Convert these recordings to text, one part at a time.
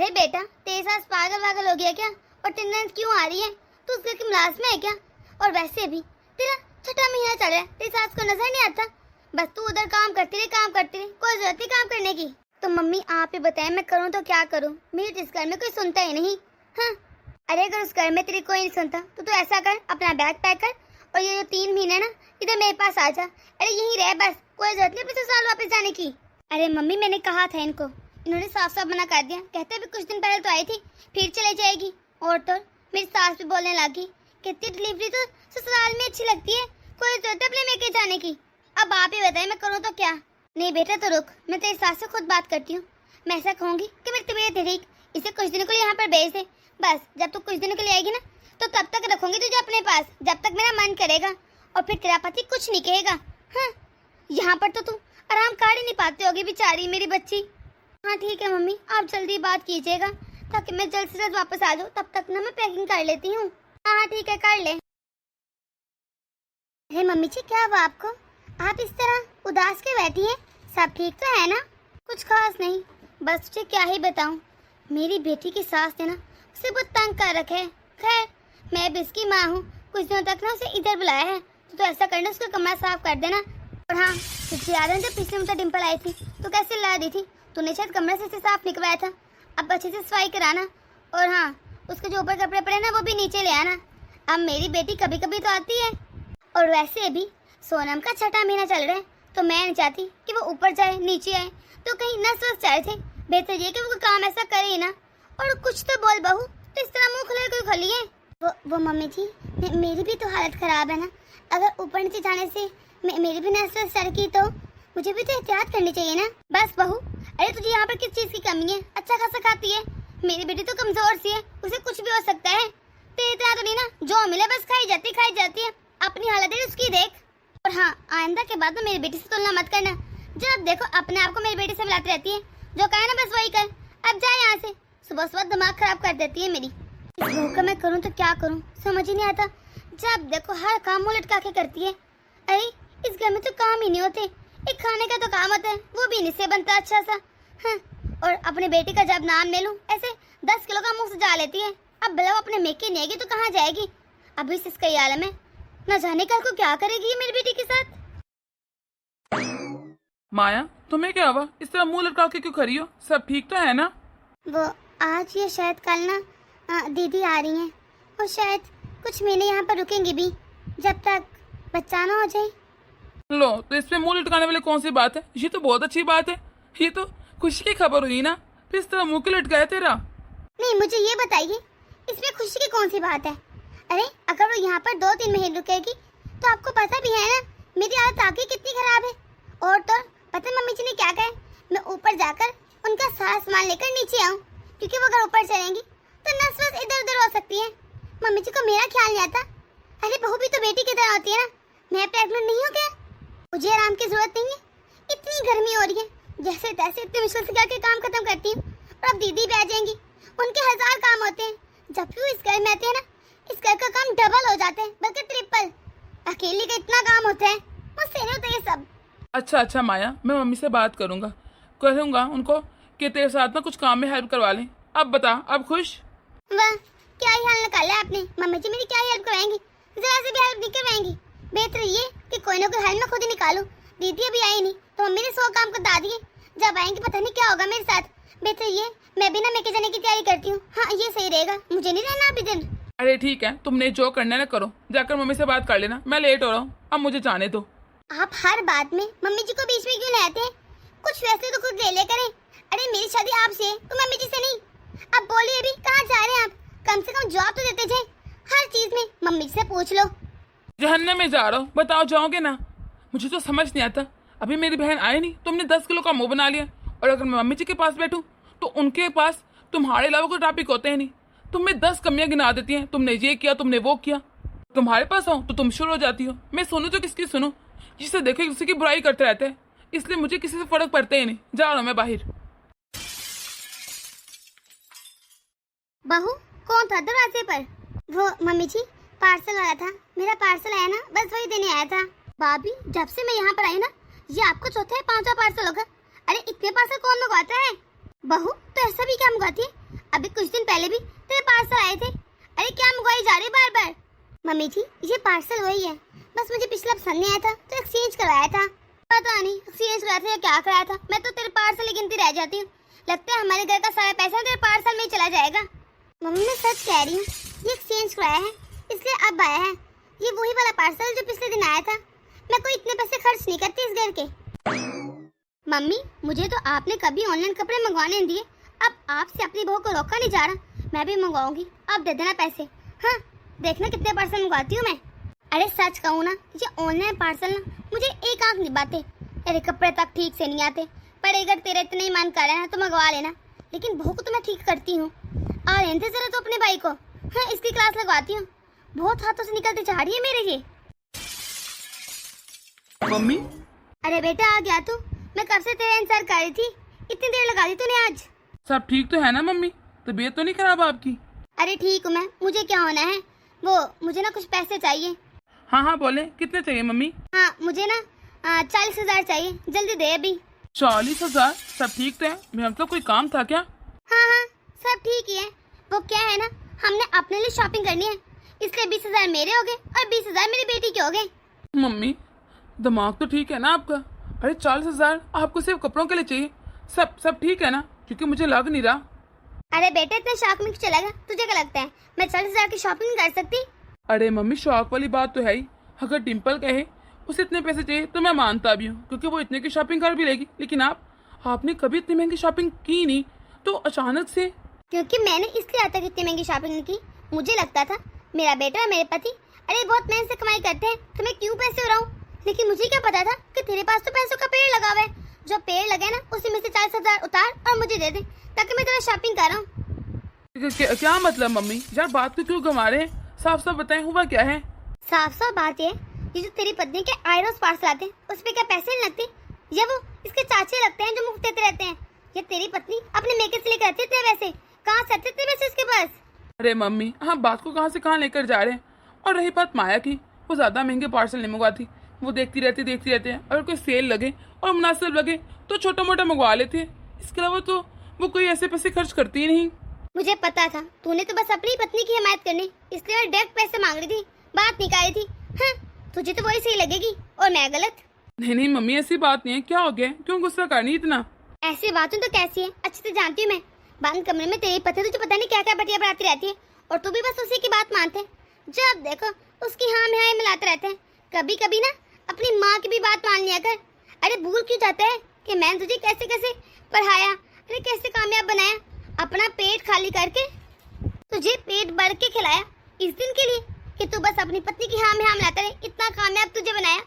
अरे बेटा, तेरे सास पागल वागल हो गया क्या? और टेंडेंस क्यों आ रही है? तू उसके की मुलाजिम है क्या? और वैसे भी तेरा छठा महीना चल रहा है, तेरी सास को नजर नहीं आता? बस तू उधर काम करती रही, कोई जरूरत नहीं काम करने की। तो मम्मी आप ही बताएं, मैं करूँ तो क्या करूँ? मेरे इस घर में कोई सुनता ही नहीं। हाँ, अरे अगर उस घर में तेरी कोई नहीं सुनता तो तू ऐसा कर, अपना बैग पैक कर और ये जो 3 महीने ना इधर मेरे पास आ जा। अरे यहीं रह बस, कोई जरूरत नहीं अपने ससुराल वापस जाने की। अरे मम्मी मैंने कहा था इनको, इन्होंने साफ साफ मना कर दिया। कहते भी कुछ दिन पहले तो आई थी, फिर चले जाएगी। और तो मेरी सास भी बोलने लगी, कहती डिलीवरी तो ससुराल में अच्छी लगती है, कोई जरूरत है अपने लेके जाने की। अब आप ही बताइए मैं करूँ तो क्या? नहीं बेटा तो रुक, मैं तेरी सास से खुद बात करती हूँ। मैं ऐसा कहूँगी कि मेरी तबीयत है ठीक, इसे कुछ दिनों के लिए यहाँ पर भेज दे। बस जब तू कुछ दिनों के लिए आएगी ना तो तब तक रखूंगी तुझे अपने पास, जब तक मेरा मन करेगा। और फिर तेरा पति कुछ नहीं कहेगा। हाँ, यहाँ पर तो तू आराम कर ही नहीं पाती होगी बेचारी मेरी बच्ची। हाँ ठीक है मम्मी, आप जल्दी बात कीजिएगा ताकि मैं जल्द से जल्द वापस आ जाऊँ। तब तक ना मैं पैकिंग कर लेती हूँ। हाँ ठीक है, कर ले। अरे मम्मी जी क्या हुआ आपको? आप इस तरह उदास के बैठी हैं? सब ठीक तो है ना? कुछ खास नहीं, बस तुझे क्या ही बताऊं, मेरी बेटी की सास ने ना उसे बहुत तंग कर रखा है। खैर मैं भी इसकी माँ हूँ, कुछ दिनों तक ना उसे इधर बुलाया है। तो ऐसा करना, उसका कमरा साफ कर देना। और हाँ, तुझे याद है जब पिछले महीने डिम्पल आई थी तो कैसे ला दी थी? तूने शायद कमरा से साफ निकलवाया था। अब अच्छे से सफाई कराना। और हाँ, उसके जो ऊपर कपड़े पड़े ना वो भी नीचे ले आना। अब मेरी बेटी कभी कभी तो आती है। और वैसे भी सोनम का छठा महीना चल रहा है तो मैं नहीं चाहती कि वो ऊपर जाए नीचे आए तो कहीं नस वस चढ़ जाए। बेहतर ये कि वो काम ऐसा करे ही ना। और कुछ तो बोल बहू, तो इस तरह मुंह खुले कोई खोली है? वो मम्मी जी, मेरी भी तो हालत खराब है ना। अगर ऊपर नीचे जाने से मेरी भी नस वस चढ़ गई तो मुझे भी तो एहतियात करनी चाहिए ना। बस बहू, अरे तुझे यहाँ पर किस चीज की कमी है? अच्छा खासा खाती है। मेरी बेटी तो कमजोर सी है, उसे कुछ भी हो सकता है। तेरी तरह तो नहीं ना, जो मिले बस खाई जाती है। अपनी हालत है उसकी देख। और हाँ, आइंदा के बाद तो मेरी बेटी से तुलना मत करना। जब देखो अपने आप को मेरी बेटी से मिलाती रहती है, जो कहे ना बस वही कर। अब जा यहाँ से, सुबह सुबह दिमाग खराब कर देती है मेरी। इस बहू का मैं करूँ तो क्या करूँ समझ ही नहीं आता। जब देखो हर काम मुंह लटका के करती है। अरे इस घर में तो काम ही नहीं होते, एक खाने का तो काम होता है, वो भी नहीं से बनता अच्छा सा। हाँ, और अपनी बेटी का जब नाम ले लूं ऐसे 10 किलो का मुंह सजा लेती है। अब भला अपने मेके नहीं आएगी तो कहाँ जाएगी? अभी से इसका आलम है, न जाने कल को क्या करेगी मेरी बेटी के साथ। माया तुम्हें क्या हुआ? इस तरह मुंह लटका के क्यों खड़ी हो? सब ठीक तो है ना? वो आज या शायद कल ना दीदी आ रही हैं और शायद कुछ महीने यहाँ पर रुकेंगी भी, जब तक बच्चा ना हो जाए। लो, तो इसमें मुंह लटकाने वाली कौन सी बात है? ये तो बहुत अच्छी बात है, ये तो खुशी की खबर हुई ना। फिर इस तरह मुंह क्यों लटकाया तेरा? नहीं मुझे ये बताइए, इसमें खुशी की कौन सी बात है? अरे अगर वो यहाँ पर 2-3 महीने रुकेगी तो आपको पता भी है ना मेरी हालत आगे कितनी खराब है। और तो पता मम्मी जी ने क्या कहा, मैं ऊपर जाकर उनका सारा सामान लेकर नीचे आऊँ, क्योंकि वो अगर ऊपर चलेंगी तो नस वस इधर उधर हो सकती है। मम्मी जी को मेरा ख्याल नहीं आता। अरे बहू भी तो बेटी की तरह होती है ना। मैं प्रेग्नेंट नहीं हूँ क्या? मुझे आराम की जरूरत नहीं है। इतनी गर्मी हो रही है, जैसे तैसे इतने मुश्किल से करके काम खत्म करती हूँ। और अब दीदी भी आ जाएंगी, उनके 1000 काम होते हैं। जब भी वो इस घर में आते हैं ना, इस घर का काम डबल हो जाता है, बल्कि ट्रिपल। अकेली का इतना काम होता है, मुझसे नहीं होता ये सब। अच्छा माया, मैं मम्मी से बात कहूँगा उनको कि तेरे साथ ना कुछ काम में हेल्प करवा लें। अब बता, अब खुश? वाह, क्या ही हाल निकाला है आपने। मम्मी जी मेरी क्या हेल्प करवाएंगी? जरा से भी हेल्प नहीं करवाएंगी। बेहतर ये कि कोई ना कोई हेल्प मैं खुद ही निकालूं। दीदी अभी आई नहीं तो मम्मी ने 100 काम बता दिए। जब आएंगे पता नहीं क्या होगा मेरे साथ। बेहतर ये मैं भी ना मेके जाने की तैयारी करती हूँ। हाँ ये सही रहेगा, मुझे नहीं रहना अभी दिन। अरे ठीक है, तुमने जो करना है ना करो, जाकर मम्मी से बात कर लेना। मैं लेट हो रहा हूँ, अब मुझे जाने दो। आप हर बात में मम्मी जी को बीच में क्यों लाते हैं? कुछ फैसले तो खुद ले करें। अरे मेरी शादी आपसे है तो मम्मी जी से नहीं। अब बोलिए अभी कहाँ जा रहे हैं आप? कम से कम जवाब तो देते जाए। हर चीज में मम्मी जी से पूछ लो। जहन्नम में जा रहा हूँ, बताओ जाओगे ना? मुझे तो समझ नहीं आता, अभी मेरी बहन आई नहीं, तुमने 10 किलो का मुंह बना लिया। और अगर मैं मम्मी जी के पास बैठूं तो उनके पास तुम्हारे अलावा कोई टॉपिक होते हैं नहीं। तुम में 10 कमियां गिना देती हैं, तुमने ये किया, तुमने वो किया। तुम्हारे पास हो तो तुम शुरू हो जाती हो। मैं सुनूं तो किसकी सुनूं? जिसे देखे किसी की बुराई करते रहते हैं, इसलिए मुझे किसी से फर्क पड़ता ही नहीं। जा रहा हूं मैं बाहर। बहू कौन था दरवाजे पर? वो मम्मी जी, पार्सल आया था। मेरा पार्सल आया ना, बस वही देने आया था। भाभी जब से मैं यहाँ पर आई ना, ये आपको चौथा या 5वां पार्सल होगा। अरे इतने पार्सल कौन मंगवाता है? बहू तो ऐसा भी क्या मंगवाती है? पहले भी तेरे पार्सल आए थे। अरे क्या मंगवाई जा रही है बार बार? मम्मी जी ये पार्सल वही है, बस मुझे पिछला पसंद नहीं आया था तो एक्सचेंज करवाया था। पता नहीं एक्सचेंज कराया था या क्या कराया था, मैं तो तेरे पार्सल की गिनती रह जाती हूँ। लगता है हमारे घर का सारा पैसा तेरे पार्सल में ही चला जाएगा। मम्मी मैं सच कह रही हूँ, ये एक्सचेंज कराया है इसलिए अब आया है। ये वही वाला पार्सल जो पिछले दिन आया था। मैं कोई इतने पैसे खर्च नहीं करती इस घर के। मम्मी मुझे तो आपने कभी ऑनलाइन कपड़े मंगवाने नहीं दिए, अब आपसे अपनी बहू को रोका नहीं जा रहा। मैं भी मंगवाऊंगी, आप दे देना पैसे। हाँ देखना कितने पार्सल मंगवाती हूँ मैं। अरे सच कहूँ ना, ये ऑनलाइन पार्सल ना मुझे एक आंख नहीं बाते। अरे कपड़े तक ठीक से नहीं आते, पर अगर तेरे इतने ही मन कर रहा है तो मंगवा लेना। लेकिन बहू को तो मैं ठीक करती हूँ। और रहने जरा तो अपने भाई को। हाँ इसकी क्लास लगवाती हूँ, बहुत हाथों से निकलती जा रही है मेरे ये। मम्मी अरे बेटा आ गया तू, मैं कब से तेरा इंतजार कर रही थी। इतनी देर लगा दी तूने आज। सब ठीक तो है ना मम्मी? तबीयत तो नहीं खराब आपकी? अरे ठीक हूँ मैं, मुझे क्या होना है। वो मुझे ना कुछ पैसे चाहिए। हाँ हाँ बोले, कितने चाहिए मम्मी? हाँ मुझे ना 40,000 चाहिए, जल्दी दे अभी। 40,000? सब ठीक तो है, मेरा मतलब कोई काम था क्या? हाँ हाँ सब ठीक ही है। वो क्या है ना, हमने अपने लिए शॉपिंग करनी है, इसलिए 20,000 मेरे हो गए और 20,000 मेरी बेटी के हो गए। मम्मी दिमाग तो ठीक है ना आपका? अरे 40,000 आपको सिर्फ कपड़ों के लिए चाहिए? सब ठीक है ना? क्योंकि मुझे लग नहीं रहा। अरे बेटे इतने शौक में क्यों चलेगा? तुझे क्या लगता है मैं 40,000 की शॉपिंग कर सकती? अरे मम्मी शौक वाली बात तो है ही। अगर डिम्पल कहे उसे इतने पैसे चाहिए तो मैं मानता भी हूँ, क्योंकि वो इतने की शॉपिंग कर भी लेगी। लेकिन आपने कभी इतनी महंगी शॉपिंग की नहीं, तो अचानक से। क्योंकि मैंने इसलिए आज तक इतनी महंगी शॉपिंग नहीं की। मुझे लगता था मेरा बेटा और मेरे पति अरे बहुत मेहनत से कमाई करते हैं तो मैं क्यों पैसे उड़ाऊं। लेकिन मुझे क्या पता था कि तेरे पास तो पैसों का पेड़ लगा हुआ है। जो पेड़ लगे ना उसी में से 40,000 उतार और मुझे दे दे, ताकि मैं तेरा शॉपिंग कर रहा हूँ। क्या मतलब मम्मी? यार बात को क्यों घुमा रहे हैं? साफ साफ बताएं हुआ क्या है? साफ साफ बात है, ये जो तेरी पत्नी के आयरोस पार्सल आते हैं उस पे क्या पैसे नहीं लगते? या वो इसके चाचे लगते हैं जो मुफ्त देते रहते हैं? या तेरी पत्नी अपने मेकअप से लेकर आती थे वैसे? कहाँ से आते थे वैसे उसके पास? अरे मम्मी हाँ, बात को कहाँ से कहाँ लेकर जा रहे हैं। और रही बात माया की, वो ज्यादा महंगे पार्सल नहीं मंगवाती। वो देखती रहती है। अगर कोई सेल लगे और मुनासिब लगे तो छोटा मोटा मंगवा लेते हैं। इसके अलावा तो वो कोई ऐसे पैसे खर्च करती ही नहीं। मुझे पता था तूने तो बस अपनी पत्नी की हिमायत करनी, इसलिए मैं डायरेक्ट पैसे मांग रही थी, बात निकाली थी। हाँ तुझे तो वही सही लगेगी और मैं गलत? नहीं मम्मी ऐसी बात नहीं है। क्या हो गया? क्यों गुस्सा करनी इतना? ऐसी बातें तो कैसी है अच्छी से जानती हूँ मैं। बंद कमरे में तेरी पति तुझे पता नहीं क्या क्या बटिया बनाती रहती है और तू भी बस उसी की बात मानते हैं। जब देखो उसकी हाँ में हाँ मिलाते रहते हैं। कभी कभी ना अपनी माँ की भी बात मान लिया कर। अरे भूल क्यों जाता है कि मैंने तुझे कैसे कैसे पढ़ाया, अरे कैसे कामयाब बनाया, अपना पेट खाली करके तुझे पेट भर के खिलाया इस दिन के लिए कि तू बस अपनी पत्नी की हाँ में हाँ मिलाता रहे। इतना कामयाब तुझे बनाया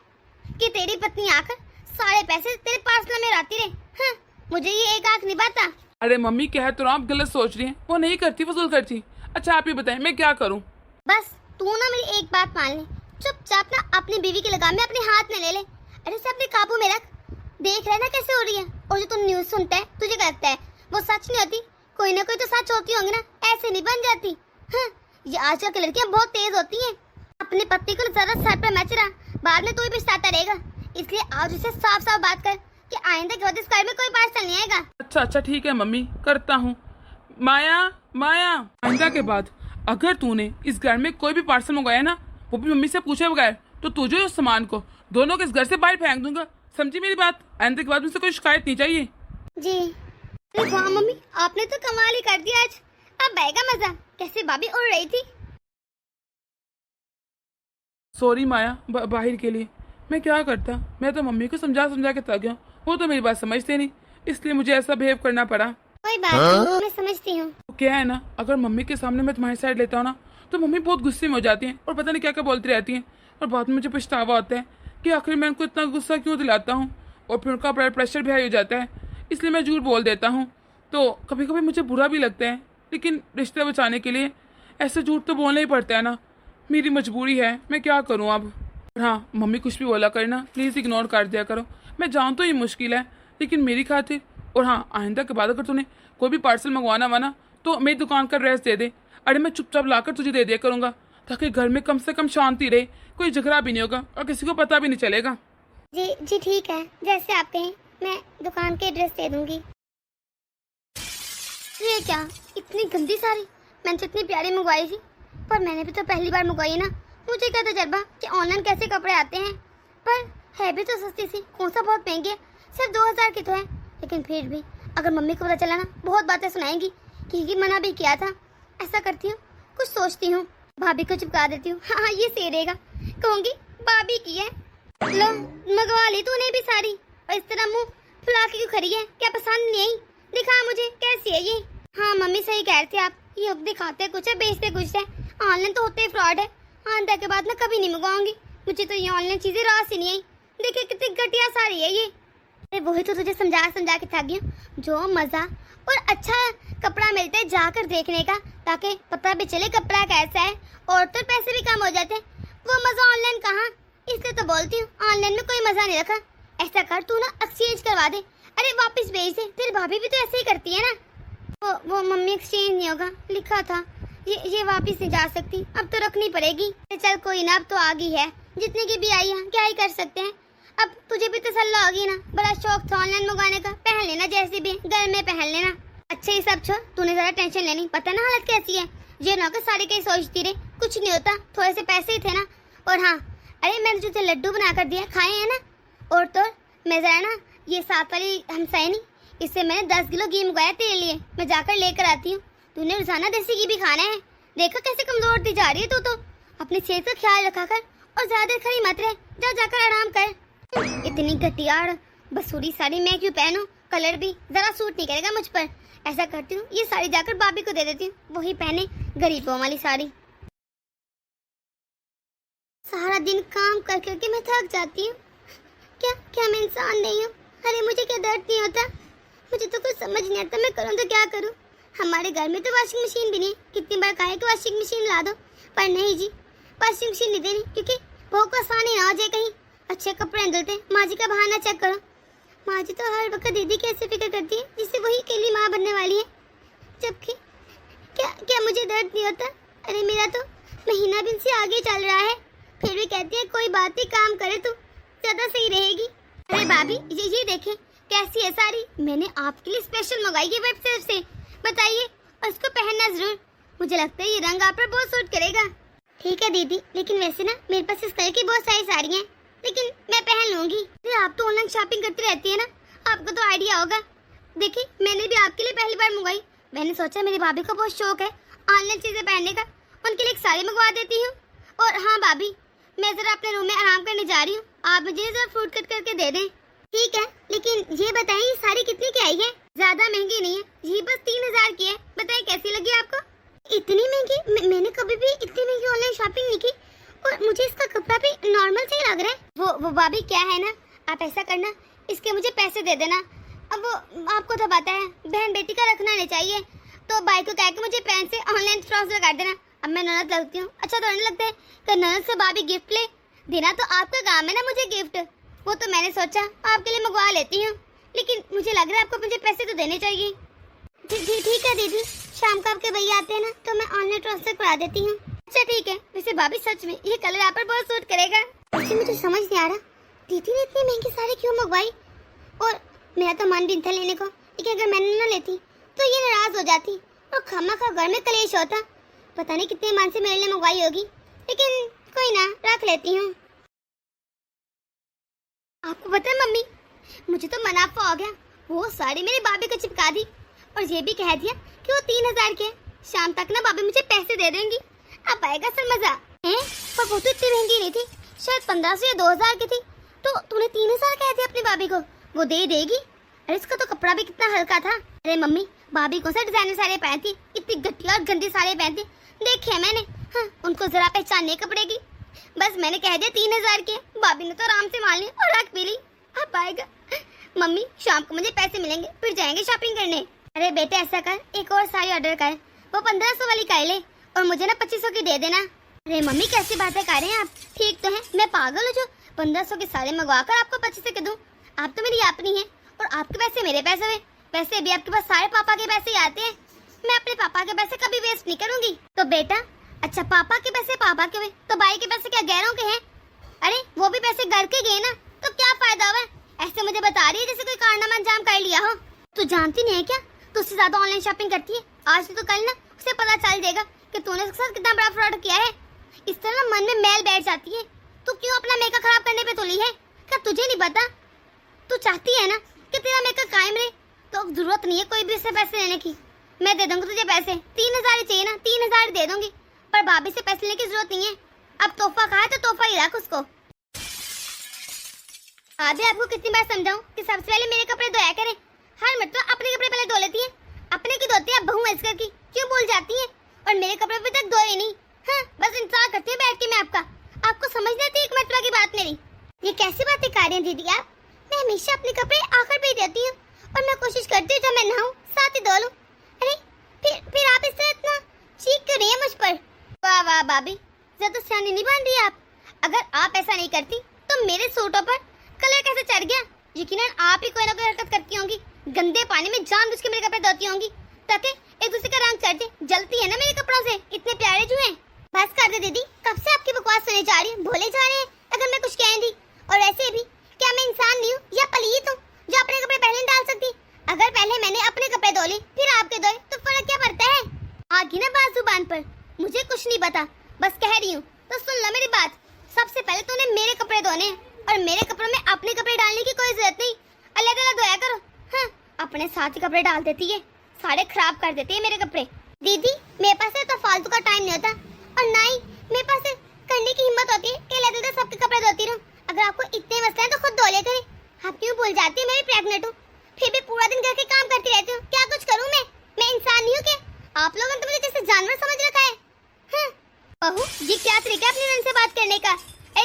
कि तेरी पत्नी आकर सारे पैसे तेरे पार्सल में लाती रहे। हाँ मुझे ये एक आंख नहीं बाता। अरे मम्मी कह तो आप गलत सोच रही हैं। वो नहीं करती, वसूल करती। अच्छा आप ही बताएं मैं क्या करूं? बस तू ना मेरी एक बात मान ले, चुपचाप ना अपनी बीवी के लगाम में अपने हाथ में ले ले। अरे सब अपने काबू में रख। देख रहे ना कैसे हो रही है। और जो तू न्यूज़ सुनता है तुझे क्या लगता है वो सच नहीं होती? कोई ना कोई तो सच होती होंगी ना, ऐसे नहीं बन जाती। हाँ ये आजकल की लड़कियां बहुत तेज होती हैं। अपनी पत्नी को जरा सर पर मैच रहा, बाद में तू ही पछताता रहेगा। इसलिए आज उसे साफ साफ बात कर कि आइंदा के बाद इस घर में कोई पार्सल नहीं आएगा। अच्छा ठीक है मम्मी, करता हूँ। माया आइंदा के बाद अगर तूने इस घर में कोई भी पार्सल मंगवाया ना, वो भी मम्मी से पूछे बगैर, तो तुझे उस सामान को दोनों के इस घर से बाहर फेंक दूंगा। समझी मेरी बात? आइंदा के बाद मुझसे कोई शिकायत नहीं चाहिए। जी अरे वाह मम्मी, आपने तो कमाल ही कर दिया आज। अब आएगा मजा, कैसे भाभी उड़ रही थी। सॉरी माया, बाहर के लिए मैं क्या करता। मैं तो मम्मी को समझा के थक गया। वो तो मेरी बात समझते नहीं, इसलिए मुझे ऐसा बिहेव करना पड़ा। कोई बात नहीं, मैं समझती हूँ। तो क्या है ना, अगर मम्मी के सामने मैं तुम्हारी साइड लेता हूँ ना, तो मम्मी बहुत गुस्से में हो जाती हैं और पता नहीं क्या क्या बोलती रहती हैं। और बाद में मुझे पछतावा होता है कि आखिर मैं उनको इतना गुस्सा क्यों दिलाता हूँ। और फिर उनका ब्लड प्रेशर भी हाई हो जाता है, इसलिए मैं झूठ बोल देता हूँ। तो कभी कभी मुझे बुरा भी लगता है, लेकिन रिश्ते बचाने के लिए ऐसे झूठ तो बोलना ही पड़ता है ना। मेरी मजबूरी है, मैं क्या करूँ अब। हाँ मम्मी कुछ भी बोला करना, प्लीज़ इग्नोर कर दिया करो। मैं जानता हूँ ये मुश्किल है, लेकिन मेरी खातिर। और हाँ आइंदा के बाद अगर तूने कोई भी पार्सल मंगवाना वाना तो मेरी दुकान का एड्रेस दे दे। अरे मैं चुपचाप लाकर तुझे दे दिया करूँगा, ताकि घर में कम से कम शांति रहे, कोई झगड़ा भी नहीं होगा और किसी को पता भी नहीं चलेगा। जी ठीक है, जैसे आप कहें मैं दुकान के एड्रेस दे दूंगी। ये क्या इतनी गंदी साड़ी, मैंने तो इतनी प्यारी मंगवाई थी, पर मैंने भी तो पहली बार मंगवाई है ना, मुझे क्या तजर्बा कि ऑनलाइन कैसे कपड़े आते हैं। पर है भी तो सस्ती सी, कौन सा बहुत महंगी है, सिर्फ 2000 की तो है। लेकिन फिर भी अगर मम्मी को पता चला ना, बहुत बातें सुनाएंगी कि मना भी किया था। ऐसा करती हूँ, कुछ सोचती हूँ, भाभी को चिपका देती हूँ। हाँ ये सही रहेगा, कहूँगी भाभी की है। लो मंगवा ली तूने भी सारी, और इस तरह मुंह फुला के क्यों खड़ी है? क्या पसंद नहीं आई? दिखा मुझे कैसी है ये। हाँ मम्मी सही कह रहे थे आप, ये दिखाते कुछ है बेचते कुछ है। ऑनलाइन तो होते ही फ्रॉड है। आंदा के बाद मैं कभी नहीं मंगवाऊंगी, मुझे तो ये ऑनलाइन चीजें रास ही नहीं आई। देखिए कितनी घटिया साड़ी है ये। अरे वही तो तुझे समझा समझा के थक गई हूँ। जो मजा और अच्छा कपड़ा मिलता है जाकर देखने का, ताकि पता भी चले कपड़ा कैसा है, और तो पैसे भी कम हो जाते हैं। वो मजा ऑनलाइन कहाँ? इसलिए तो बोलती हूँ ऑनलाइन में कोई मजा नहीं रखा। ऐसा कर तू ना एक्सचेंज करवा दे, अरे वापस भेज दे। तेरी भाभी भी तो ऐसे ही करती है ना। वो मम्मी एक्सचेंज नहीं होगा लिखा था, ये वापस नहीं जा सकती, अब तो रखनी पड़ेगी। चल कोई ना, अब तो आ गई है, जितने की भी आई है क्या ही कर सकते हैं। अब तुझे भी तसल्ला होगी ना, बड़ा शौक था ऑनलाइन मंगाने का, पहन लेना जैसे भी घर में पहन लेना। अच्छा ये सब छोड़, तूने ज्यादा टेंशन लेनी, पता ना हालत कैसी है। ये ना सारी कहीं सोचती रहे, कुछ नहीं होता, थोड़े से पैसे ही थे ना। और हाँ अरे मैंने तुझे लड्डू बना कर दिया, खाए हैं ना। और तो मैं जरा ना ये साथ वाली हमसाई नहीं, इससे मैंने 10 किलो घी मंगवाया तेरे लिए, मैं जाकर लेकर आती हूँ। तूने रोजाना देसी घी भी खाना है। देखो कैसे कमजोर होती जा रही है तू तो। अपनी सेहत का ख्याल रखा कर और ज्यादा खड़ी मत रहे, जा जाकर आराम कर। इतनी घटिया बसूरी साड़ी मैं क्यों पहनूं? कलर भी जरा सूट नहीं करेगा मुझ पर। ऐसा करती हूँ ये साड़ी जाकर भाभी को दे देती हूँ, वही पहने गरीबों वाली साड़ी। सारा दिन काम कर करके मैं थक जाती हूँ। क्या मैं इंसान नहीं हूँ? अरे मुझे क्या दर्द नहीं होता? मुझे तो कुछ समझ नहीं आता, मैं करूँ तो क्या करूँ? हमारे घर में तो वॉशिंग मशीन भी नहीं, कितनी बार कहा है कि वॉशिंग मशीन ला दो, पर नहीं जी वॉशिंग मशीन नहीं देनी, क्योंकि बहू को आसानी ना हो जाए कहीं। अच्छे कपड़े धुलते, माँ जी का बहाना चेक करो। माँ जी तो हर वक्त दीदी कैसे फिक्र करती है, जिससे वही अकेली माँ बनने वाली है। जबकि क्या मुझे दर्द नहीं होता? अरे मेरा तो महीना भी से आगे चल रहा है, फिर भी कहती है कोई बात नहीं, काम करे तू ज्यादा सही रहेगी। अरे भाभी ये देखे कैसी है साड़ी, मैंने आपके लिए स्पेशल मंगाई है वेबसाइट से, बताइए। और इसको पहनना जरूर, मुझे लगता है ये रंग आप पर बहुत सूट करेगा। ठीक है दीदी, लेकिन वैसे ना मेरे पास इस कलर की बहुत सारी साड़ियाँ हैं, लेकिन मैं पहन लूंगी। आप तो ऑनलाइन शॉपिंग करती रहती है ना, आपको तो आइडिया होगा। देखिए मैंने भी आपके लिए पहली बार मंगवाई, मैंने सोचा मेरी भाभी को बहुत शौक है ऑनलाइन चीजें पहनने का, उनके लिए एक साड़ी मंगवा देती हूँ। और हाँ भाभी मैं जरा अपने रूम में आराम करने जा रही हूँ, आप मुझे जरा फ्रूट कट करके दे दें। ठीक है, लेकिन ये बताइए ये साड़ी कितने की आई है? ज्यादा महंगी नहीं है, ये बस 3000 की है, बताइए कैसी लगी आपको? इतनी महंगी? मैंने कभी भी इतनी महंगी ऑनलाइन शॉपिंग नहीं की, और मुझे इसका कपड़ा भी नॉर्मल से ही लग रहा है। वो भाभी क्या है ना, आप ऐसा करना इसके मुझे पैसे दे देना। अब वो आपको तो पता है बहन बेटी का रखना नहीं चाहिए, तो भाई को कह के मुझे पैन से ऑनलाइन ट्रांसफर कर देना। अब मैं ननद लगती हूँ, अच्छा तो नहीं लगता है कि ननद से भाभी गिफ्ट ले देना, तो आपका काम है ना मुझे गिफ्ट। वो तो मैंने सोचा आपके लिए मंगवा लेती हूँ, लेकिन मुझे लग रहा है आपको मुझे पैसे तो देने चाहिए। ठीक है दीदी, शाम को आपके भैया आते हैं ना तो मैं ऑनलाइन ट्रांसफर करा देती हूँ। अच्छा ठीक है, वैसे भाभी सच में ये कलर आप पर बहुत सूट करेगा। वैसे मुझे समझ नहीं आ रहा दीदी ने इतनी महंगी साड़ी क्यों मंगवाई, और मेरा तो मन भी था लेने को, लेकिन अगर मैंने न लेती तो ये नाराज हो जाती और खामखा घर में कलेश होता। पता नहीं कितने मन से मेरे लिए मंगवाई होगी, लेकिन कोई ना, रख लेती हूँ। आपको पता है मम्मी, मुझे तो मुनाफा हो गया, वो साड़ी मेरी भाभी को चिपका दी और ये भी कह दिया कि वो 3000 के, शाम तक ना भाभी मुझे पैसे दे देंगी। अब आएगा सर मजा है। पर वो तो इतनी महंगी नहीं थी, शायद 1500 या 2000 की थी, तो तूने 3000 कह दिया अपनी भाभी को, वो दे देगी? अरे इसका तो कपड़ा भी कितना हल्का था। अरे मम्मी भाभी को सा डिजाइनर साड़ी पहनती, इतनी घटिया और गंदी साड़ी पहनती देखे मैंने। हाँ, उनको जरा पहचान नहीं कपड़े की। बस मैंने कह दिया 3000 के, भाभी ने तो आराम से मान ली और रख भी ली। अब आएगा मम्मी, शाम को मुझे पैसे मिलेंगे फिर जाएंगे शॉपिंग करने। अरे बेटे ऐसा कर, एक और साड़ी ऑर्डर कर, वो 1500 वाली कर ले और मुझे ना 2500 की दे देना। अरे मम्मी कैसी बातें कर रहे हैं आप, ठीक तो है, मैं पागल हूँ जो 1500 की साड़ी मंगवा कर आपको 2500 के दूं? आप तो मेरी अपनी है और आपके पैसे मेरे पैसे हुए। वैसे भी आपके पास सारे पापा के पैसे ही आते हैं, मैं अपने पापा के पैसे कभी वेस्ट नहीं करूंगी। तो बेटा अच्छा, पापा के पैसे पापा के हुए, तो भाई के पैसे क्या गैरों के हैं? अरे वो भी पैसे घर के गए ना, तो क्या फायदा हुआ? ऐसे मुझे बता रही है जैसे कोई कारनामा अंजाम कर लिया हो। तू जानती नहीं है क्या, तुझसे ज्यादा ऑनलाइन शॉपिंग करती है, आज तो कल ना उसे पता चल जाएगा कि तूने उसके साथ कितना बड़ा फ्रॉड किया है। इस तरह ना मन में मैल बैठ जाती है। तू क्यों अपना मेकअप खराब करने पे तुली है? क्या तुझे नहीं पता? तू चाहती है ना कि तेरा मेकअप कायम रहे, तो जरूरत नहीं है कोई भी से पैसे लेने की। मैं दे दूंगी तुझे पैसे, 3000 ही चाहिए ना, 3000 दे दूंगी, पर भाभी से पैसे लेने की जरूरत नहीं है। अब तोहफा कहा है तो तोहफा ही रख उसको। अभी आपको कितनी बार समझाऊं कि सबसे पहले मेरे कपड़े धोया करें। हर मतलब अपने कपड़े पहले धो लेती है, अपने की धोती है बहू इसकर की, क्यों भूल जाती है? और मेरे कपड़े अभी तक धोए नहीं। हाँ, बस इंतजार करती है बैठ के मैं आपको समझ नहीं आती एक मतलब की बात मेरी। ये कैसी बातें कर रही हैं दीदी आप? मैं हमेशा अपने कपड़े आखिर पे ही देती हूँ और मैं कोशिश करती हूँ जब मैं नहाऊं साथ ही धो लूं। अरे फिर आप इससे इतना चीख क्यों रही हैं मुझ पर? वाह वाह भाभी, ज्यादा सियानी नहीं बन रही आप। अगर आप ऐसा नहीं करती तो मेरे सूटों पर कलर कैसे चढ़ गया? यकीनन आप ही कोई ना कोई हरकत करती होंगी, गंदे पानी में जानबूझ के मेरे कपड़े धोती होंगी ताकि एक दूसरे का रंग चढ़ जाए। जलती है ना मेरे कपड़ों से, इतने प्यारे जो हैं। बस कर दे दीदी, कब से आपकी बकवास सुने जा रही है, भोले जा रहे हैं अगर मैं कुछ कह दी। और ऐसे भी क्या मैं इंसान नहीं हूँ या पलीत हूँ जो अपने कपड़े पहले नहीं डाल सकती? अगर पहले मैंने अपने कपड़े धो लिए फिर आपके धोए तो फर्क क्या पड़ता है? आगी ना बात जुबान पर, मुझे कुछ नहीं पता, बस कह रही हूँ तो सुन लो मेरी बात। सबसे पहले तूने मेरे कपड़े धोने और मेरे कपड़ों में अपने कपड़े डालने की कोई जरूरत नहीं। अलग अलग धोया करो। हाँ, अपने साथ ही कपड़े डाल देती है, सारे खराब कर देती है मेरे कपड़े। दीदी मेरे पास तो फालतू का टाइम नहीं होता और ना ही मेरे पास करने की हिम्मत होती है कि लेते सबके कपड़े धोती रहूं। अगर आपको इतने मसले हैं तो खुद धो लिया करें। आप क्यों भूल जाती है मेरी प्रेग्नेंट हूँ, फिर भी पूरा दिन घर के काम करती रहती हूँ। क्या कुछ करूँ मैं इंसान नहीं हूँ क्या? आप लोगों ने तो मुझे जैसे जानवर समझ रखा है। हाँ। बहू जी क्या तरीका अपनी नन से बात करने का?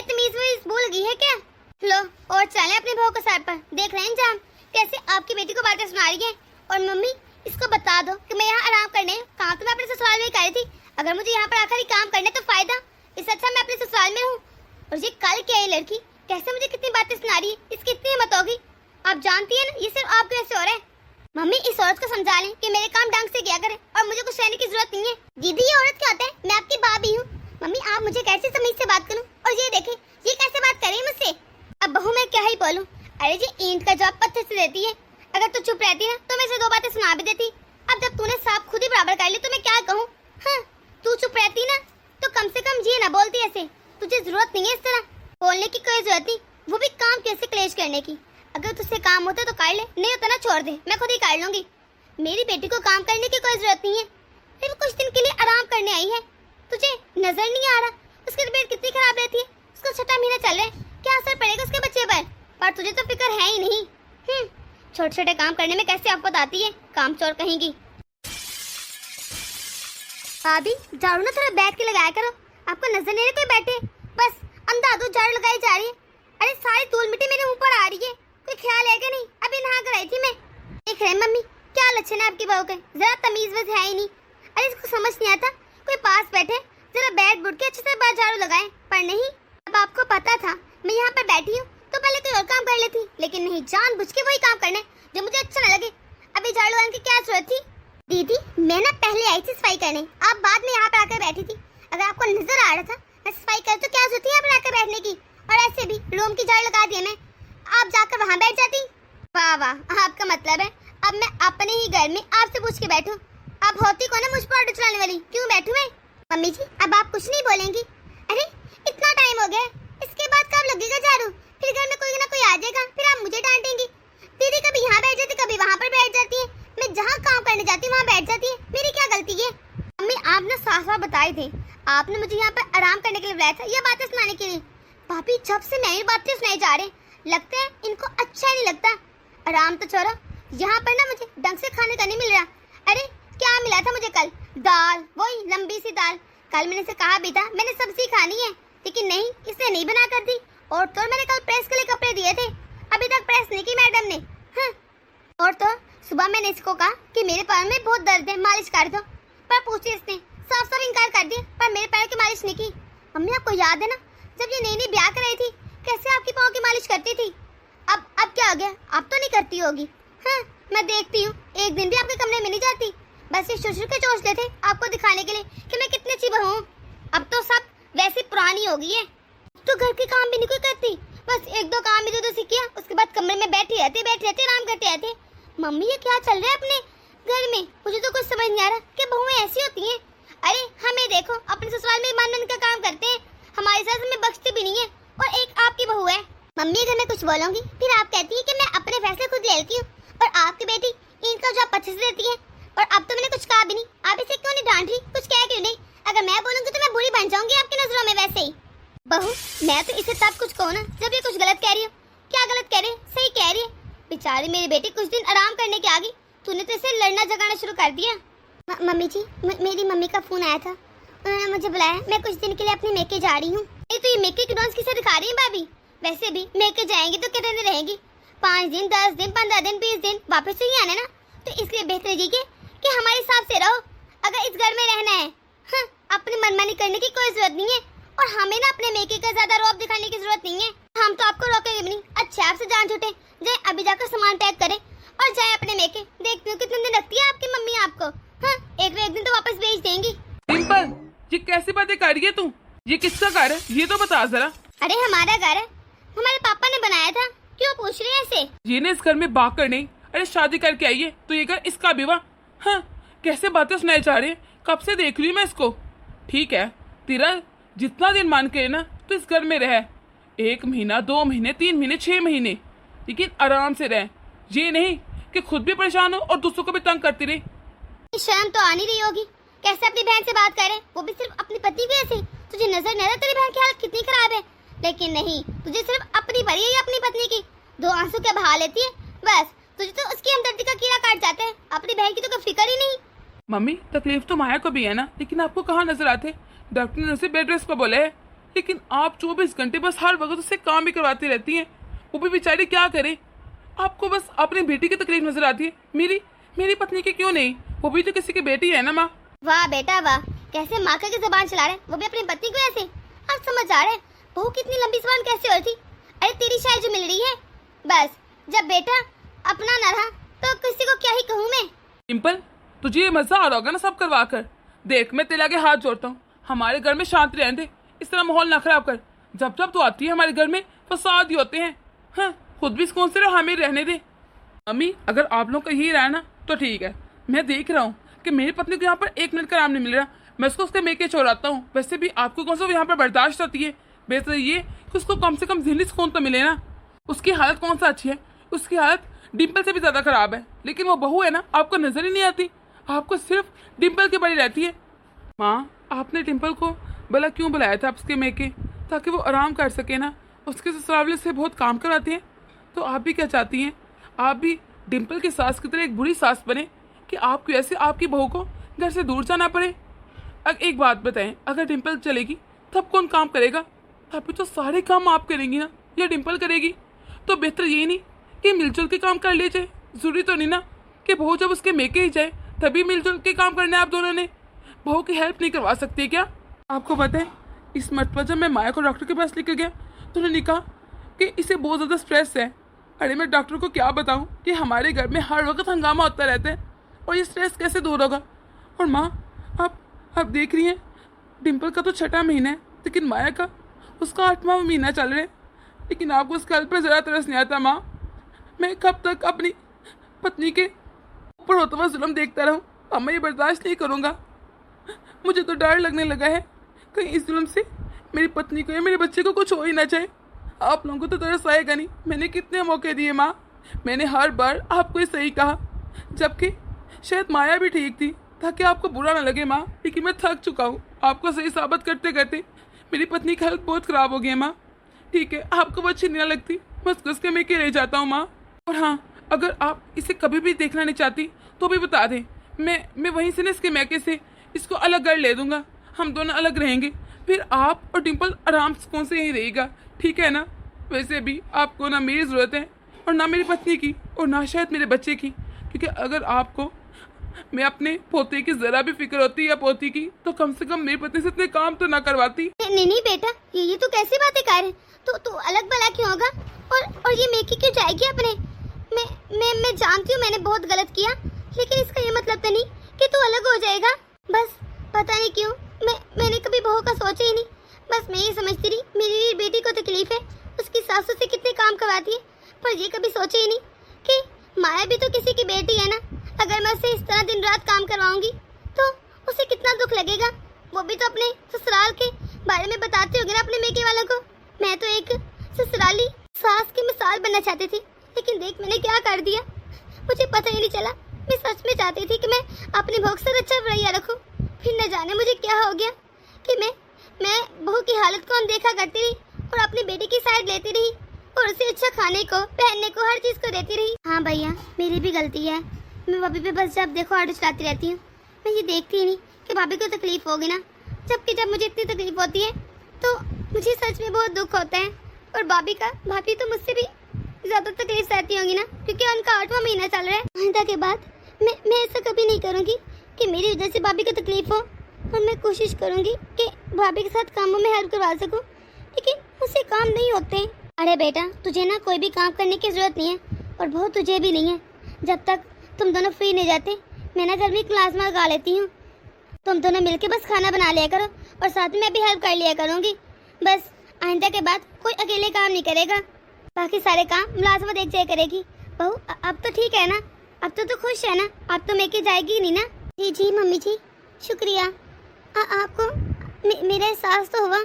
तमीज भूल गई है क्या? लो और चले अपने बहू को सर पर, देख रहे हैं जाम कैसे आपकी बेटी को बातें सुना रही है। और मम्मी इसको बता दो कि मैं यहाँ आराम करने, कहा तो मैं अपने ससुराल में कर रही थी। अगर मुझे यहाँ पर आकर ही काम करने तो फायदा, इससे अच्छा मैं अपने ससुराल में हूँ। और ये कल क्या है लड़की, कैसे मुझे कितनी बातें सुना रही है, इसकी इतनी हिम्मत होगी? आप जानती है ना ये सिर्फ आपके वजह से हो रहा है। मम्मी इस औरत को समझा लें कि मेरे काम ढंग से किया करे और मुझे कुछ कहने की जरूरत नहीं है। दीदी ये औरत क्या होता है? मैं आपकी भाभी हूँ। मम्मी आप मुझे कैसे तमीज से बात करूँ? और ये देखें ये कैसे बात कर रही है मुझसे। अब बहू मैं क्या ही बोलूँ? अरे जी ईंट का जवाब पत्थर से देती है। अगर तू चुप रहती ना तो मैं इसे 2 बातें सुना भी देती। अब जब तूने साफ खुद ही बराबर कर ली तो मैं क्या कहूँ? हाँ, तू चुप रहती ना तो कम से कम ये ना बोलती ऐसे। तुझे जरूरत नहीं है इस तरह बोलने की, कोई जरूरत नहीं, वो भी काम कैसे क्लेश करने की। अगर तुझसे काम होता तो कर ले, नहीं होता ना छोड़ दे, मैं खुद ही कर लूंगी। मेरी बेटी को काम करने की कोई जरूरत नहीं है, फिर कुछ दिन के लिए आराम करने आई है। तुझे नजर नहीं आ रहा उसकी तबीयत कितनी खराब रहती है? उसका 6वां महीना चल रहा है, क्या असर पड़ेगा उसके बच्चे पर तुझे तो फिक्र है ही नहीं। छोटे छोटे काम करने में कैसे आफत आती है, काम चोर कहेंगी। भाभी झाड़ू ना थोड़ा बैठ के लगाया करो, आपको नजर नहीं कोई बैठे, बस अंधाधुंध झाड़ू लगाई जा रही है। अरे सारी धूल मिट्टी मेरे मुंह पर आ रही है, कोई ख्याल है क्या नहीं? अभी नहा कर आई थी मैं। देख रहे मम्मी क्या लक्षण है आपकी बहू के, जरा तमीज वज है ही नहीं। अरे इसको समझ नहीं आता कोई पास बैठे जरा बैठ बुट के अच्छे से बाहर झाड़ू लगाए, पर नहीं। अब आपको पता था मैं यहाँ पर बैठी हूँ तो पहले कोई और काम कर लेती, लेकिन नहीं, जानबूझ के वही काम करना है जो मुझे अच्छा न लगे। अभी झाड़ू लगाने की क्या जरूरत थी? दीदी मैं ना पहले आई थी सफाई करने, आप बाद में यहाँ पर आकर बैठी थी। अगर आपको नजर आ रहा था मैं सफाई कर तो क्या जरूरत थी यहाँ पर आकर बैठने की? और ऐसे भी रूम की झाड़ू लगा दिया मैं, आप जाकर वहाँ बैठ जाती। वाह वाह, आपका मतलब है अब मैं अपने ही घर में आपसे पूछ के बैठूं? अब होती कौन है मुझ पर ऑर्डर चलाने वाली, क्यों बैठूं मैं? मम्मी जी अब आप कुछ नहीं बोलेंगी? अरे इतना टाइम हो गया, इसके बाद कब लगेगा झाड़ू? फिर घर में कोई ना कोई आ जाएगा, फिर आप मुझे डांटेंगी। दीदी कभी यहाँ बैठ जाती कभी वहाँ पर बैठ जाती है, मैं जहाँ काम करने जाती हूँ वहाँ बैठ जाती है, मेरी क्या गलती है? मम्मी आप ना साफ साफ बताए थे, आपने मुझे यहाँ पर आराम करने के लिए बुलाया था, ये बातें सुनाने के लिए। भाभी जब से नई बातें सुनाई जा रहे, लगता है इनको अच्छा नहीं लगता। आराम तो छोड़ो, यहाँ पर ना मुझे ढंग से खाने का नहीं मिल रहा। अरे क्या मिला था मुझे कल? दाल, वही लंबी सी दाल। कल मैंने से कहा भी था मैंने सब्जी खानी है, लेकिन नहीं, इसने नहीं बना कर दी। और तो मैंने कल प्रेस के लिए कपड़े दिए थे, अभी तक प्रेस नहीं की मैडम ने। हाँ। और तो सुबह मैंने इसको कहा कि मेरे पैर में बहुत दर्द है, मालिश कर दो, पर पूछी इसने साफ साफ इनकार कर दिया, पर मेरे पैर की मालिश नहीं की। मम्मी आपको याद है ना जब ये नई नई ब्याह कर रही थी कैसे आपकी पाँव की मालिश करती थी? अब क्या हो गया, अब तो नहीं करती होगी। हाँ मैं देखती हूँ एक दिन भी आपके कमरे में नहीं जाती, बस ये शुरू के चोंचले थे आपको दिखाने के लिए कि मैं कितनी अच्छी बहू हूँ। अब तो सब वैसी पुरानी हो गई है, तो घर के काम भी नहीं कोई करती, बस 1-2 काम इधर उधर से किया, उसके बाद कमरे में बैठे रहते आराम करते रहते। मम्मी ये क्या चल रहा है अपने घर में। मुझे तो कुछ समझ नहीं आ रहा कि बहुएं ऐसी होती हैं। अरे हमें देखो, अपने ससुराल में ईमानदारी का काम करते हैं, हमारे साथ हमें बख्शती भी नहीं है, और एक आपकी बहू है। मम्मी अगर मैं कुछ बोलूंगी फिर आप कहती है कि मैं अपने फैसले खुद ले लेती हूँ, और आपकी बेटी इनका जॉब अच्छे से देती है। और अब तो मैंने कुछ कहा भी नहीं, आप इसे क्यों नहीं डांट रही? कुछ कह क्यों नहीं? अगर मैं बोलूंगी तो मैं बुरी बन जाऊंगी आपकी नजरों में। वैसे ही बहू, मैं तो इसे तब कुछ कहूँ ना जब ये कुछ गलत कह रही हो। क्या गलत कह रही है? सही कह रही है। बेचारी मेरी बेटी कुछ दिन आराम करने के आ गई, तूने तो इसे लड़ना जगाना शुरू कर दिया। मम्मी जी, मेरी मम्मी का फोन आया था, उन्होंने मुझे बुलाया, मैं कुछ दिन के लिए अपने मेके जा रही हूँ। तो ये मेके की डांस किसे दिखा रही है भाभी? वैसे भी मेके जाएंगी तो कितने दिन रहेंगी? 5 दिन, 10 दिन, 15 दिन, 20 दिन, वापस ही आना ना। तो इसलिए बेहतर ये कि हमारे हिसाब से रहो। अगर इस घर में रहना है, हाँ, अपनी मनमानी करने की कोई जरूरत नहीं है, और हमें ना अपने मेके का ज्यादा रौब दिखाने की जरूरत नहीं है। हम तो आपको रोकेंगे भी नहीं। अच्छा, आपसे जान छूटे, जाए अभी जाकर सामान पैक करें और जाए अपने मेके। देखती हूँ कितने दिन रखती है आपकी मम्मी आपको। हाँ, एक दिन तो वापस भेज देंगी। डिम्पल, ये कैसी बातें कर रही है तू? ये किसका घर है, ये तो बता जरा। अरे हमारा घर है, हमारे पापा ने बनाया था। क्यों पूछ रही है ऐसे? ये ने इस घर में बाकर नहीं, अरे शादी करके आई है तो ये घर इसका भी हुआ। हाँ, कैसे बातें सुनाई जा रही है, कब से देख रही हूँ मैं इसको। ठीक है, तेरा जितना दिन मान के ना तो इस घर में रह, 1 महीना, 2 महीने, 3 महीने, 6 महीने, लेकिन आराम से रह। ये नहीं कि खुद भी परेशान हो और दूसरों को भी तंग करती रही। शर्म तो आनी रही होगी, कैसे अपनी बहन से बात करे, वो भी सिर्फ अपनी पति की ऐसे। तुझे नजर नहीं आता तेरी बहन की हालत कितनी खराब है? लेकिन नहीं, तुझे सिर्फ अपनी भरी है, अपनी पत्नी की 2 आंसू क्या बहा लेती है बस। तुझे तो उसकी हमदर्दी का कीड़ा काट जाता है, अपनी बहन की तो कोई फिक्र ही नहीं। मम्मी, तकलीफ तो माया को भी है ना, लेकिन आपको कहाँ नजर आते? डॉक्टर ने उसे बेड रेस्ट पर बोला है, लेकिन आप 24 घंटे बस हर वक्त उससे काम भी करवाती रहती हैं। वो भी बेचारी क्या करे? आपको बस अपनी बेटी की तकलीफ नजर आती है, मेरी पत्नी की क्यों नहीं? वो भी तो किसी की बेटी है ना माँ। वाह बेटा वाह, कैसे माँ का की जुबान चला रहे, वो भी अपनी पत्नी को ऐसे। अब समझ आ रहा है बहू कितनी लंबी जुबान कैसे होती। अरे तेरी शायद जो मिल रही है, बस जब बेटा अपना न रहा तो किसी को क्या ही कहूँ मैं। डिम्पल, तुझे ये मजा आ रहा होगा ना सब करवा कर। देख, मैं तेरे आगे हाथ जोड़ता हूँ, हमारे घर में शांति रहने दे, इस तरह माहौल ना खराब कर। जब जब तू आती है हमारे घर में फसाद ही होते हैं। हाँ, खुद भी सुकून से रहो, हमें रहने दे। अम्मी, अगर आप लोग का यही रहा ना तो ठीक है। मैं देख रहा हूँ कि मेरी पत्नी को यहाँ पर 1 मिनट का आराम नहीं मिल रहा, मैं उसको उसके मेके छोड़ाता हूँ। वैसे भी आपको कौन सा यहाँ पर बर्दाश्त होती है? बेहतर ये कि उसको कम से कम ज़हनी सुकून तो मिले ना। उसकी हालत कौन सा अच्छी है? उसकी हालत डिम्पल से भी ज़्यादा खराब है, लेकिन वो बहू है ना, आपको नजर ही नहीं आती, आपको सिर्फ डिम्पल की बड़ी रहती है। माँ, आपने डिम्पल को भला क्यों बुलाया था उसके मेके? ताकि वो आराम कर सके ना। उसके ससुराल से बहुत काम करवाती हैं। तो आप भी क्या चाहती हैं? आप भी डिम्पल की सास की तरह एक बुरी सास बने कि आपको ऐसे आपकी बहू को घर से दूर जाना पड़े? अब एक बात बताएं, अगर डिम्पल चलेगी तब कौन काम करेगा? अभी तो सारे काम आप करेंगी ना, या डिम्पल करेगी? तो बेहतर यही नहीं कि मिलजुल के काम कर ले जाए? जरूरी तो नहीं ना कि बहू जब उसके मेके ही जाए तभी मिलजुल के काम करने आप दोनों ने। बहू की हेल्प नहीं करवा सकती क्या? आपको पता है, इस मरतबा जब मैं माया को डॉक्टर के पास लेकर गया तो उन्होंने कहा कि इसे बहुत ज़्यादा स्ट्रेस है। अरे मैं डॉक्टर को क्या बताऊं कि हमारे घर में हर वक्त हंगामा होता रहता है और ये स्ट्रेस कैसे दूर होगा? और माँ, आप देख रही हैं, डिम्पल का तो 6वां महीना है, लेकिन माया का उसका 8वां महीना चल रहा है। लेकिन आपको उसके हाल पर ज़रा तरस नहीं आता माँ? मैं कब तक अपनी पत्नी के ऊपर होता हुआ जुल्म देखता रहूँ? अब मैं ये बर्दाश्त नहीं करूँगा। मुझे तो डर लगने लगा है कहीं इस जुल्म से मेरी पत्नी को या मेरे बच्चे को कुछ हो ही ना जाए। आप लोगों को तो तरस आएगा नहीं। मैंने कितने मौके दिए माँ, मैंने हर बार आपको ही सही कहा, जबकि शायद माया भी ठीक थी ताकि आपको बुरा ना लगे माँ। लेकिन मैं थक चुका हूँ, आपको सही साबित करते करते मेरी पत्नी की हालत बहुत ख़राब हो गई है माँ। ठीक है, आपको वो अच्छी नहीं लगती, बस घुस में के रह जाता हूँ माँ। और हाँ, अगर आप इसे कभी भी देखना नहीं चाहती तो भी बता दें, मैं वहीं से ना इसके मैके से इसको अलग कर ले दूंगा, हम दोनों अलग रहेंगे, फिर आप और डिम्पल आराम से कौन से यहीं रहेगा, ठीक है ना? वैसे भी आपको ना मेरी ज़रूरत है और ना मेरी पत्नी की और ना शायद मेरे बच्चे की, क्योंकि अगर आपको मैं अपने पोते की ज़रा भी फिक्र होती या पोती की तो कम से कम मेरी पत्नी से इतने काम तो ना करवाती। नहीं बेटा, ये तो कैसी बातें कर रहे? तो अलग भला क्यों होगा? और ये मेकी क्यों जाएगी अपने? मैं जानती हूँ मैंने बहुत गलत किया, लेकिन इसका ये मतलब तो नहीं कि तू अलग हो जाएगा। बस पता नहीं क्यों मैंने कभी बहू का सोचा ही नहीं। बस मैं ये समझती रही मेरी बेटी को तकलीफ है, उसकी सासू से कितने काम करवाती है, पर ये कभी सोचा ही नहीं कि माया भी तो किसी की बेटी है ना। अगर मैं उसे इस तरह दिन रात काम करवाऊंगी तो उसे कितना दुख लगेगा। वो भी तो अपने ससुराल के बारे में बताते होंगे ना अपने मेके वालों को। मैं तो एक ससुराली सास की मिसाल बनना चाहती थी, लेकिन देख मैंने क्या कर दिया। मुझे पता ही नहीं चला। मैं सच में चाहती थी कि मैं अपनी बहू से अच्छा रवैया रखूं, फिर न जाने मुझे क्या हो गया कि मैं बहू की हालत को अनदेखा करती रही और अपनी बेटी की साइड लेती रही और उसे अच्छा खाने को, पहनने को, हर चीज़ को देती रही। हाँ भैया, मेरी भी गलती है। मैं भाभी पे बस जब देखो ऑटो चलाती रहती हूँ। मैं ये देखती ही नहीं कि भाभी को तकलीफ होगी ना, जबकि जब मुझे इतनी तकलीफ होती है तो मुझे सच में बहुत दुख होता है। और भाभी तो मुझसे भी ज़्यादा तकलीफ सहती होंगी ना, क्योंकि उनका 8वां महीना चल रहा है। आइंदा के बाद मैं ऐसा कभी नहीं करूँगी कि मेरी वजह से भाभी को तकलीफ हो, और मैं कोशिश करूँगी कि भाभी के साथ कामों में हेल्प करवा सकूँ, लेकिन मुझसे काम नहीं होते। अरे बेटा, तुझे ना कोई भी काम करने की जरूरत नहीं है, और बहुत तुझे भी नहीं है। जब तक तुम दोनों फ्री नहीं जाते, मैं ना घर में क्लास में लगा लेती हूँ। तुम दोनों मिलके बस खाना बना लिया करो और साथ में मैं भी हेल्प कर लिया करूँगी। बस आइंदा के बाद कोई अकेले काम नहीं करेगा, बाकी सारे काम मुलाजमत एक जगह करेगी। बहू अब तो ठीक है ना? अब तो खुश है ना? अब तो मेके जाएगी ही नहीं ना? जी जी मम्मी जी, शुक्रिया। आपको मेरा एहसास तो हुआ।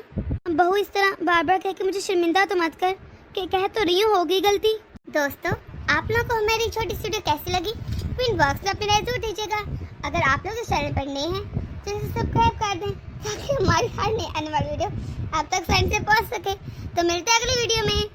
बहू इस तरह बार बार कह के मुझे शर्मिंदा तो मत कर, कि कह तो रही हूँ होगी गलती। दोस्तों, आप लोगों को मेरी छोटी सी वीडियो कैसी लगी कमेंट बॉक्स में अपनी राय जरूर दीजिएगा। अगर आप लोग इस चैनल पर नए हैं तो इसे सब्सक्राइब कर दें, ताकि हमारी हर नई आने वाली वीडियो आप तक फ्रेंड से पहुँच सके। तो मिलते हैं अगली वीडियो में।